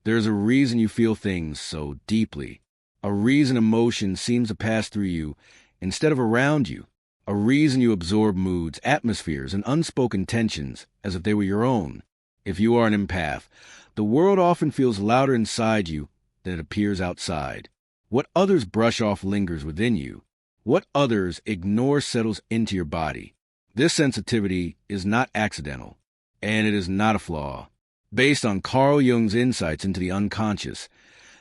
There's a reason you feel things so deeply, a reason emotion seems to pass through you instead of around you, a reason you absorb moods, atmospheres, and unspoken tensions as if they were your own. If you are an empath, the world often feels louder inside you than it appears outside. What others brush off lingers within you. What others ignore settles into your body. This sensitivity is not accidental, and it is not a flaw. Based on Carl Jung's insights into the unconscious,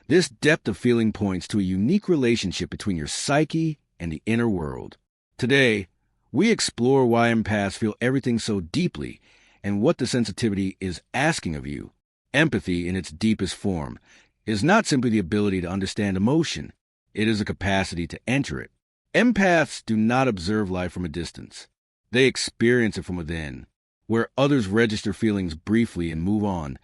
this depth of feeling points to a unique relationship between your psyche and the inner world. Today, we explore why empaths feel everything so deeply and what the sensitivity is asking of you. Empathy, in its deepest form, is not simply the ability to understand emotion. It is a capacity to enter it. Empaths do not observe life from a distance. They experience it from within. Where others register feelings briefly and move on,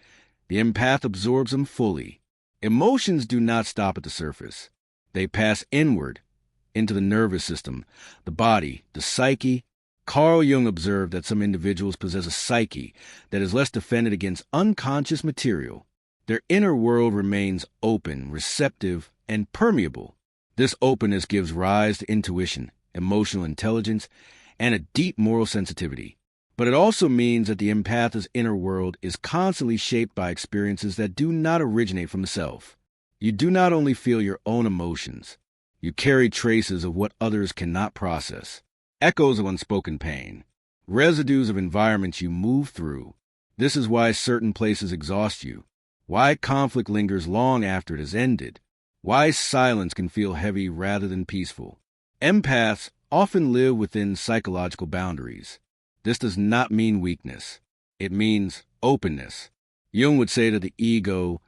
the empath absorbs them fully. Emotions do not stop at the surface. They pass inward, into the nervous system, the body, the psyche. Carl Jung observed that some individuals possess a psyche that is less defended against unconscious material. Their inner world remains open, receptive, and permeable. This openness gives rise to intuition, emotional intelligence, and a deep moral sensitivity. But it also means that the empath's inner world is constantly shaped by experiences that do not originate from the self. You do not only feel your own emotions, you carry traces of what others cannot process, echoes of unspoken pain, residues of environments you move through. This is why certain places exhaust you, why conflict lingers long after it has ended, why silence can feel heavy rather than peaceful. Empaths often live within psychological boundaries. This does not mean weakness. It means openness. Jung would say that the ego,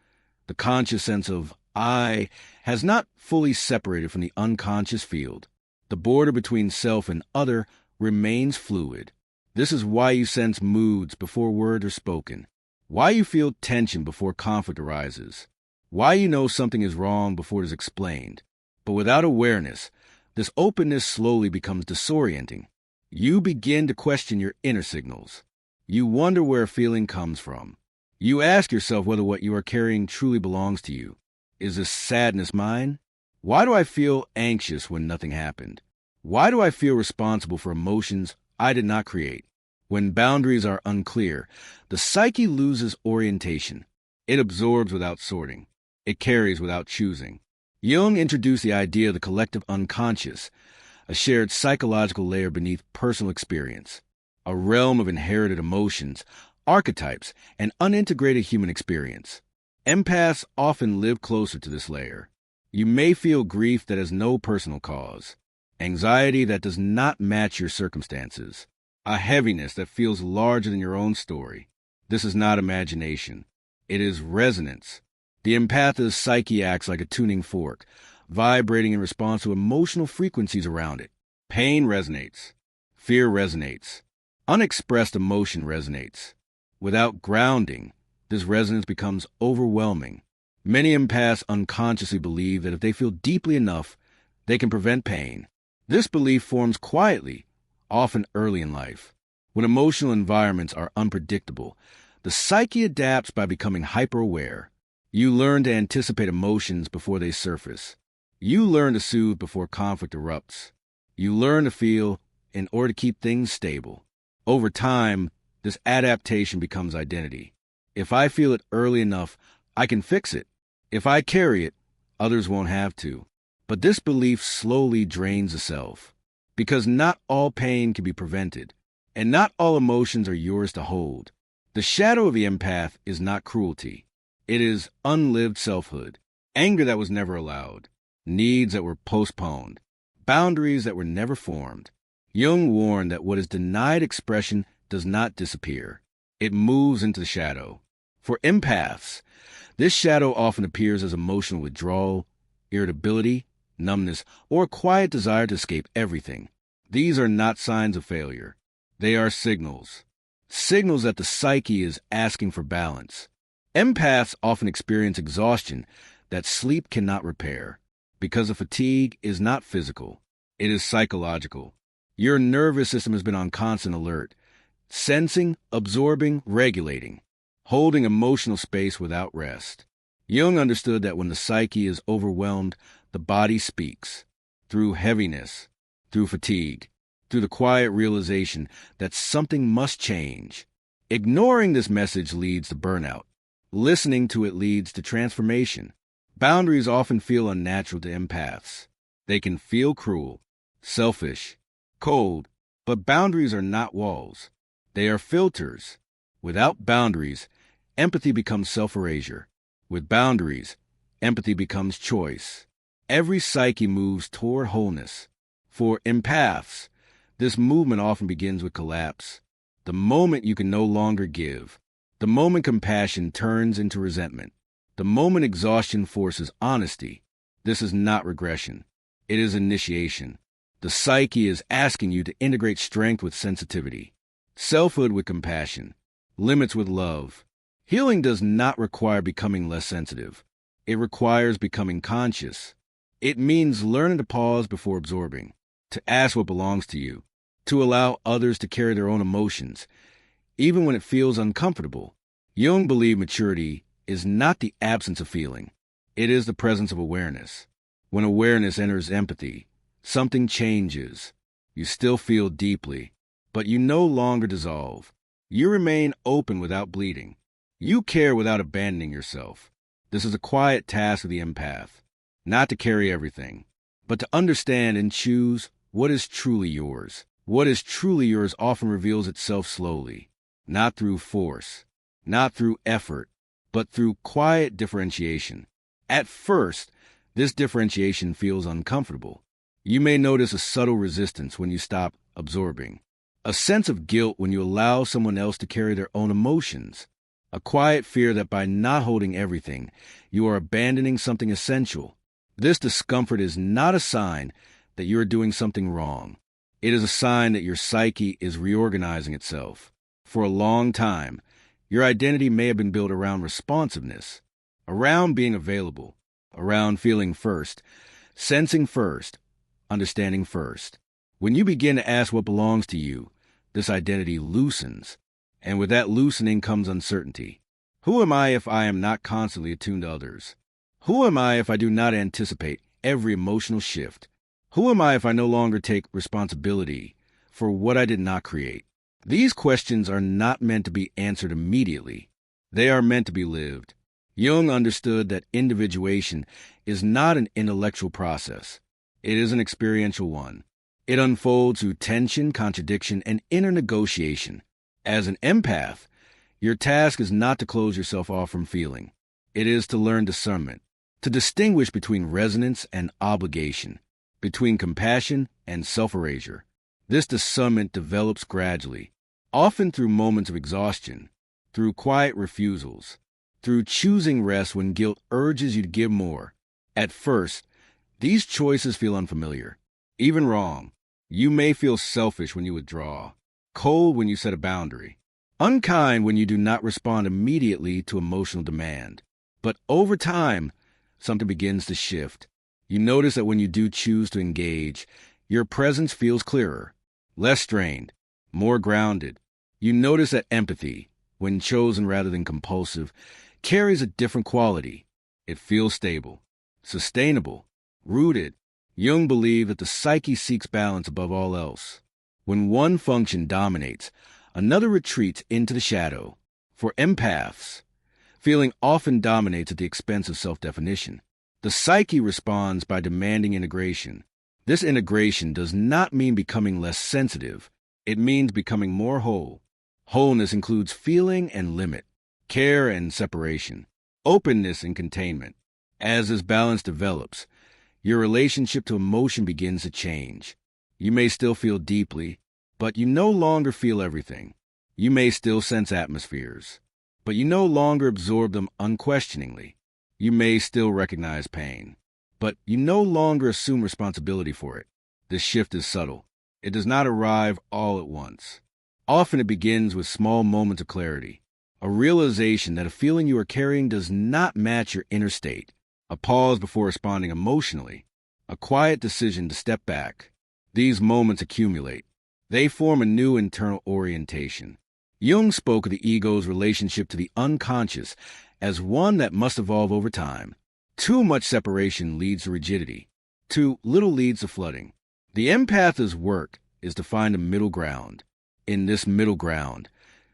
the conscious sense of I, has not fully separated from the unconscious field. The border between self and other remains fluid. This is why you sense moods before words are spoken, why you feel tension before conflict arises, why you know something is wrong before it is explained. But without awareness, this openness slowly becomes disorienting. You begin to question your inner signals. You wonder where a feeling comes from. You ask yourself whether what you are carrying truly belongs to you. Is this sadness mine? Why do I feel anxious when nothing happened? Why do I feel responsible for emotions I did not create? When boundaries are unclear, the psyche loses orientation. It absorbs without sorting. It carries without choosing. Jung introduced the idea of the collective unconscious, a shared psychological layer beneath personal experience, a realm of inherited emotions, archetypes, and unintegrated human experience. Empaths often live closer to this layer. You may feel grief that has no personal cause, anxiety that does not match your circumstances, a heaviness that feels larger than your own story. This is not imagination. It is resonance. The empath's psyche acts like a tuning fork, vibrating in response to emotional frequencies around it. Pain resonates. Fear resonates. Unexpressed emotion resonates. Without grounding, this resonance becomes overwhelming. Many empaths unconsciously believe that if they feel deeply enough, they can prevent pain. This belief forms quietly, often early in life. When emotional environments are unpredictable, the psyche adapts by becoming hyper-aware. You learn to anticipate emotions before they surface. You learn to soothe before conflict erupts. You learn to feel in order to keep things stable. Over time, this adaptation becomes identity. If I feel it early enough, I can fix it. If I carry it, others won't have to. But this belief slowly drains the self, because not all pain can be prevented, and not all emotions are yours to hold. The shadow of the empath is not cruelty. It is unlived selfhood, anger that was never allowed, needs that were postponed, boundaries that were never formed. Jung warned that what is denied expression does not disappear. It moves into the shadow. For empaths, this shadow often appears as emotional withdrawal, irritability, numbness, or a quiet desire to escape everything. These are not signs of failure. They are signals. Signals that the psyche is asking for balance. Empaths often experience exhaustion that sleep cannot repair, because the fatigue is not physical. It is psychological. Your nervous system has been on constant alert, sensing, absorbing, regulating, holding emotional space without rest. Jung understood that when the psyche is overwhelmed, the body speaks, through heaviness, through fatigue, through the quiet realization that something must change. Ignoring this message leads to burnout. Listening to it leads to transformation. Boundaries often feel unnatural to empaths. They can feel cruel, selfish, cold, but boundaries are not walls. They are filters. Without boundaries, empathy becomes self-erasure. With boundaries, empathy becomes choice. Every psyche moves toward wholeness. For empaths, this movement often begins with collapse. The moment you can no longer give. The moment compassion turns into resentment. The moment exhaustion forces honesty. This is not regression. It is initiation. The psyche is asking you to integrate strength with sensitivity, selfhood with compassion, limits with love. Healing does not require becoming less sensitive. It requires becoming conscious. It means learning to pause before absorbing, to ask what belongs to you, to allow others to carry their own emotions, even when it feels uncomfortable. Jung believed maturity is not the absence of feeling. It is the presence of awareness. When awareness enters empathy, something changes. You still feel deeply, but you no longer dissolve. You remain open without bleeding. You care without abandoning yourself. This is a quiet task of the empath, not to carry everything, but to understand and choose what is truly yours. What is truly yours often reveals itself slowly, not through force, not through effort, but through quiet differentiation. At first, this differentiation feels uncomfortable. You may notice a subtle resistance when you stop absorbing, a sense of guilt when you allow someone else to carry their own emotions, a quiet fear that by not holding everything, you are abandoning something essential. This discomfort is not a sign that you are doing something wrong. It is a sign that your psyche is reorganizing itself. For a long time, your identity may have been built around responsiveness, around being available, around feeling first, sensing first, understanding first. When you begin to ask what belongs to you, this identity loosens, and with that loosening comes uncertainty. Who am I if I am not constantly attuned to others? Who am I if I do not anticipate every emotional shift? Who am I if I no longer take responsibility for what I did not create? These questions are not meant to be answered immediately. They are meant to be lived. Jung understood that individuation is not an intellectual process. It is an experiential one. It unfolds through tension, contradiction, and inner negotiation. As an empath, your task is not to close yourself off from feeling. It is to learn discernment, to distinguish between resonance and obligation, between compassion and self-erasure. This discernment develops gradually, often through moments of exhaustion, through quiet refusals, through choosing rest when guilt urges you to give more. At first, these choices feel unfamiliar, even wrong. You may feel selfish when you withdraw, cold when you set a boundary, unkind when you do not respond immediately to emotional demand. But over time, something begins to shift. You notice that when you do choose to engage, your presence feels clearer, less strained, more grounded. You notice that empathy, when chosen rather than compulsive, carries a different quality. It feels stable, sustainable, rooted. Jung believed that the psyche seeks balance above all else. When one function dominates, another retreats into the shadow. For empaths, feeling often dominates at the expense of self-definition. The psyche responds by demanding integration. This integration does not mean becoming less sensitive. It means becoming more whole. Wholeness includes feeling and limit, care and separation, openness and containment. As this balance develops, your relationship to emotion begins to change. You may still feel deeply, but you no longer feel everything. You may still sense atmospheres, but you no longer absorb them unquestioningly. You may still recognize pain, but you no longer assume responsibility for it. This shift is subtle. It does not arrive all at once. Often it begins with small moments of clarity, a realization that a feeling you are carrying does not match your inner state, a pause before responding emotionally, a quiet decision to step back. These moments accumulate. They form a new internal orientation. Jung spoke of the ego's relationship to the unconscious as one that must evolve over time. Too much separation leads to rigidity. Too little leads to flooding. The empath's work is to find a middle ground. In this middle ground,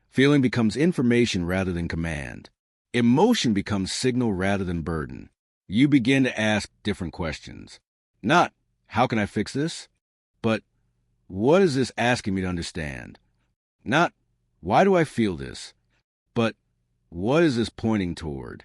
feeling becomes information rather than command. Emotion becomes signal rather than burden. You begin to ask different questions. Not, how can I fix this? But, what is this asking me to understand? Not, why do I feel this? But, what is this pointing toward?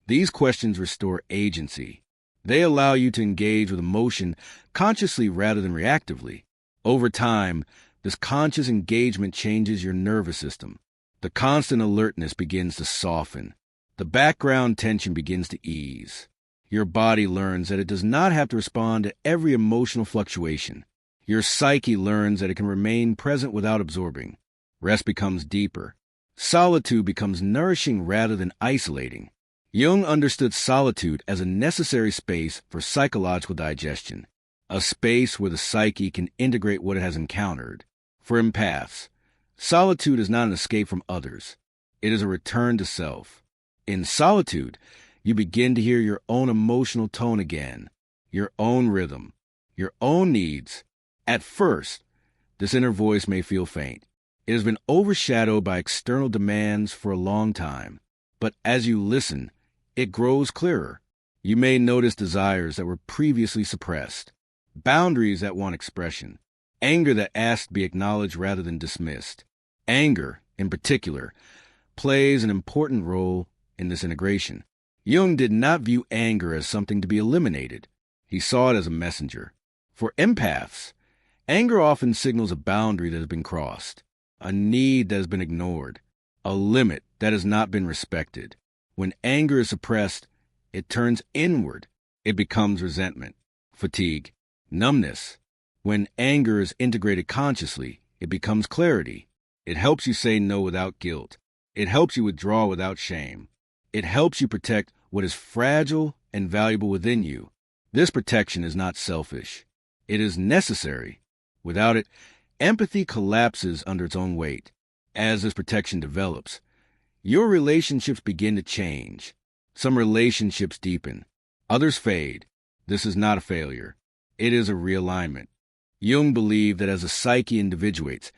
These questions restore agency. They allow you to engage with emotion consciously rather than reactively. Over time, this conscious engagement changes your nervous system. The constant alertness begins to soften. The background tension begins to ease. Your body learns that it does not have to respond to every emotional fluctuation. Your psyche learns that it can remain present without absorbing. Rest becomes deeper. Solitude becomes nourishing rather than isolating. Jung understood solitude as a necessary space for psychological digestion, a space where the psyche can integrate what it has encountered. For empaths, solitude is not an escape from others. It is a return to self. In solitude, you begin to hear your own emotional tone again, your own rhythm, your own needs. At first, this inner voice may feel faint. It has been overshadowed by external demands for a long time. But as you listen, it grows clearer. You may notice desires that were previously suppressed, boundaries that want expression, anger that asks to be acknowledged rather than dismissed. Anger, in particular, plays an important role in this integration. Jung did not view anger as something to be eliminated. He saw it as a messenger. For empaths, anger often signals a boundary that has been crossed, a need that has been ignored, a limit that has not been respected. When anger is suppressed, it turns inward. It becomes resentment, fatigue, numbness. When anger is integrated consciously, it becomes clarity. It helps you say no without guilt. It helps you withdraw without shame. It helps you protect what is fragile and valuable within you. This protection is not selfish. It is necessary. Without it, empathy collapses under its own weight. As this protection develops, your relationships begin to change. Some relationships deepen. Others fade. This is not a failure. It is a realignment. Jung believed that as a psyche individuates,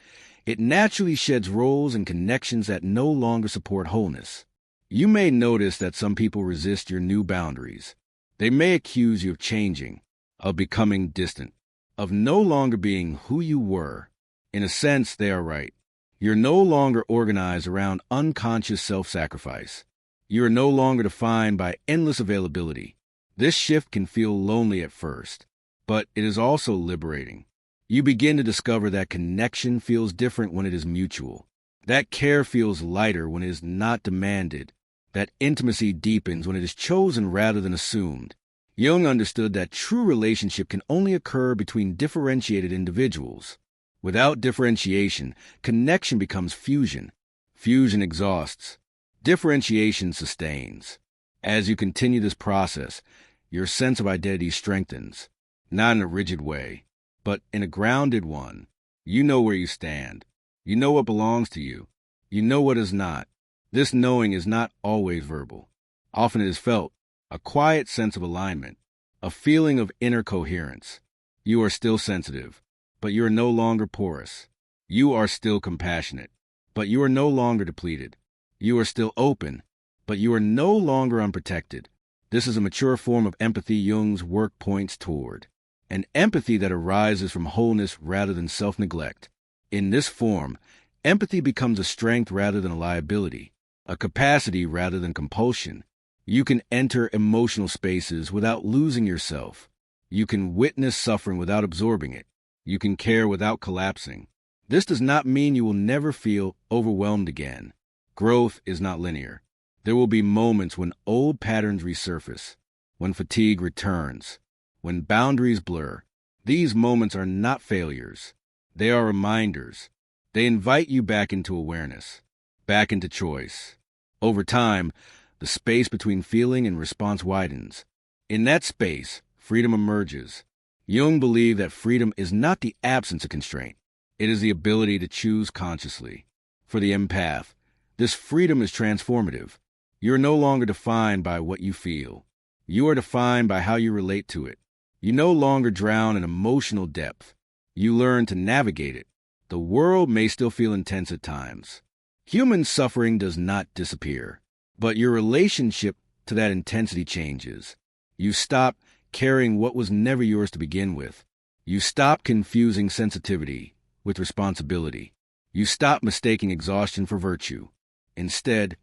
it naturally sheds roles and connections that no longer support wholeness. You may notice that some people resist your new boundaries. They may accuse you of changing, of becoming distant, of no longer being who you were. In a sense, they are right. You're no longer organized around unconscious self-sacrifice. You are no longer defined by endless availability. This shift can feel lonely at first, but it is also liberating. You begin to discover that connection feels different when it is mutual. That care feels lighter when it is not demanded. That intimacy deepens when it is chosen rather than assumed. Jung understood that true relationship can only occur between differentiated individuals. Without differentiation, connection becomes fusion. Fusion exhausts. Differentiation sustains. As you continue this process, your sense of identity strengthens, not in a rigid way, but in a grounded one. You know where you stand. You know what belongs to you. You know what is not. This knowing is not always verbal. Often it is felt, a quiet sense of alignment, a feeling of inner coherence. You are still sensitive, but you are no longer porous. You are still compassionate, but you are no longer depleted. You are still open, but you are no longer unprotected. This is a mature form of empathy Jung's work points toward, an empathy that arises from wholeness rather than self-neglect. In this form, empathy becomes a strength rather than a liability, a capacity rather than compulsion. You can enter emotional spaces without losing yourself. You can witness suffering without absorbing it. You can care without collapsing. This does not mean you will never feel overwhelmed again. Growth is not linear. There will be moments when old patterns resurface, when fatigue returns, when boundaries blur. These moments are not failures. They are reminders. They invite you back into awareness, back into choice. Over time, the space between feeling and response widens. In that space, freedom emerges. Jung believed that freedom is not the absence of constraint. It is the ability to choose consciously. For the empath, this freedom is transformative. You're no longer defined by what you feel. You are defined by how you relate to it. You no longer drown in emotional depth. You learn to navigate it. The world may still feel intense at times. Human suffering does not disappear, but your relationship to that intensity changes. You stop carrying what was never yours to begin with. You stop confusing sensitivity with responsibility. You stop mistaking exhaustion for virtue. Instead,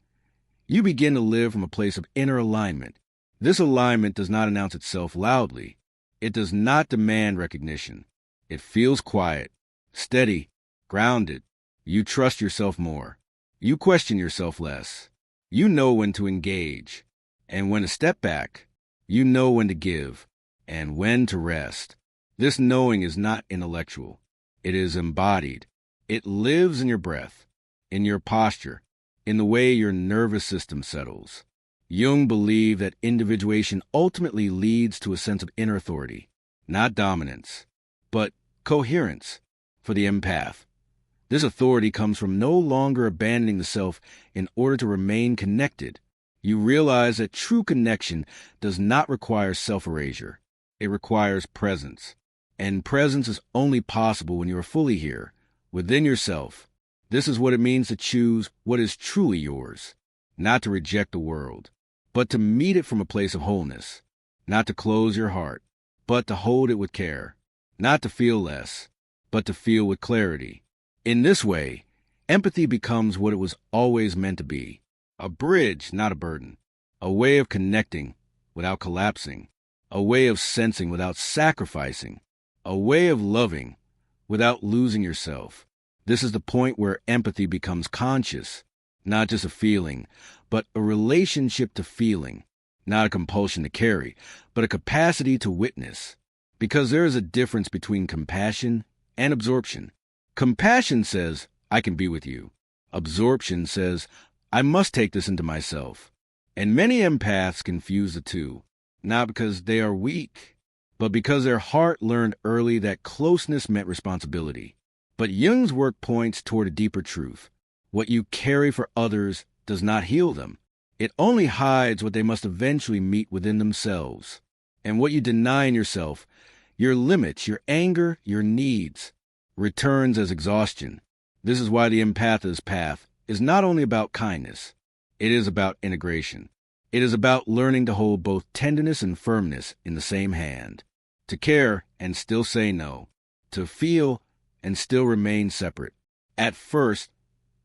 you begin to live from a place of inner alignment. This alignment does not announce itself loudly. It does not demand recognition. It feels quiet, steady, grounded. You trust yourself more. You question yourself less. You know when to engage and when to step back. You know when to give and when to rest. This knowing is not intellectual. It is embodied. It lives in your breath, in your posture, in the way your nervous system settles. Jung believed that individuation ultimately leads to a sense of inner authority, not dominance, but coherence for the empath. This authority comes from no longer abandoning the self in order to remain connected. You realize that true connection does not require self-erasure. It requires presence. And presence is only possible when you are fully here, within yourself. This is what it means to choose what is truly yours, not to reject the world, but to meet it from a place of wholeness, not to close your heart, but to hold it with care, not to feel less, but to feel with clarity. In this way, empathy becomes what it was always meant to be, a bridge, not a burden, a way of connecting without collapsing, a way of sensing without sacrificing, a way of loving without losing yourself. This is the point where empathy becomes conscious, not just a feeling, but a relationship to feeling, not a compulsion to carry, but a capacity to witness. Because there is a difference between compassion and absorption. Compassion says, I can be with you. Absorption says, I must take this into myself. And many empaths confuse the two, not because they are weak, but because their heart learned early that closeness meant responsibility. But Jung's work points toward a deeper truth. What you carry for others does not heal them. It only hides what they must eventually meet within themselves. And what you deny in yourself, your limits, your anger, your needs, returns as exhaustion. This is why the empath's path is not only about kindness, it is about integration. It is about learning to hold both tenderness and firmness in the same hand, to care and still say no, to feel and still remain separate. At first,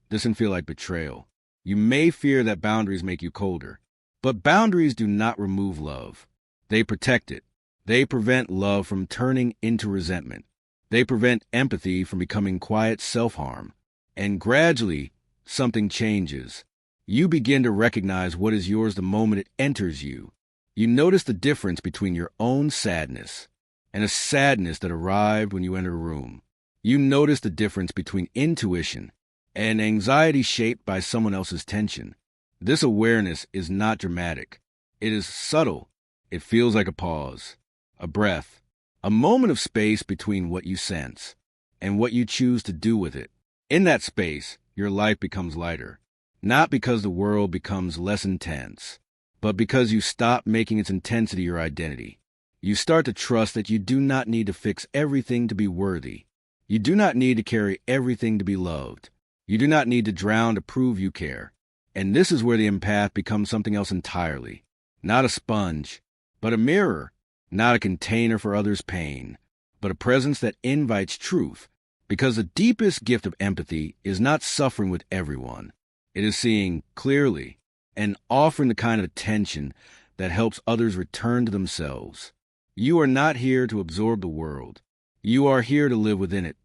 this can feel like betrayal. You may fear that boundaries make you colder, but boundaries do not remove love. They protect it. They prevent love from turning into resentment. They prevent empathy from becoming quiet self-harm. And gradually, something changes. You begin to recognize what is yours the moment it enters you. You notice the difference between your own sadness and a sadness that arrived when you enter a room. You notice the difference between intuition and anxiety shaped by someone else's tension. This awareness is not dramatic. It is subtle. It feels like a pause, a breath, a moment of space between what you sense and what you choose to do with it. In that space, your life becomes lighter, not because the world becomes less intense, but because you stop making its intensity your identity. You start to trust that you do not need to fix everything to be worthy. You do not need to carry everything to be loved. You do not need to drown to prove you care. And this is where the empath becomes something else entirely. Not a sponge, but a mirror. Not a container for others' pain, but a presence that invites truth. Because the deepest gift of empathy is not suffering with everyone. It is seeing clearly and offering the kind of attention that helps others return to themselves. You are not here to absorb the world. You are here to live within it,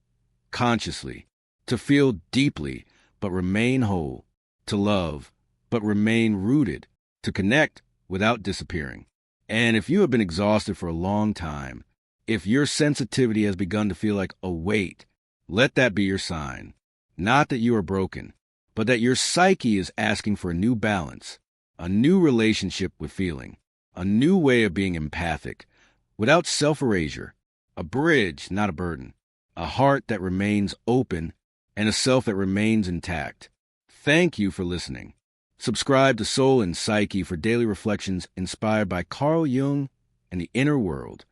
consciously, to feel deeply but remain whole, to love but remain rooted, to connect without disappearing. And if you have been exhausted for a long time, if your sensitivity has begun to feel like a weight, let that be your sign. Not that you are broken, but that your psyche is asking for a new balance, a new relationship with feeling, a new way of being empathic, without self-erasure, a bridge, not a burden, a heart that remains open, and a self that remains intact. Thank you for listening. Subscribe to Soul and Psyche for daily reflections inspired by Carl Jung and the inner world.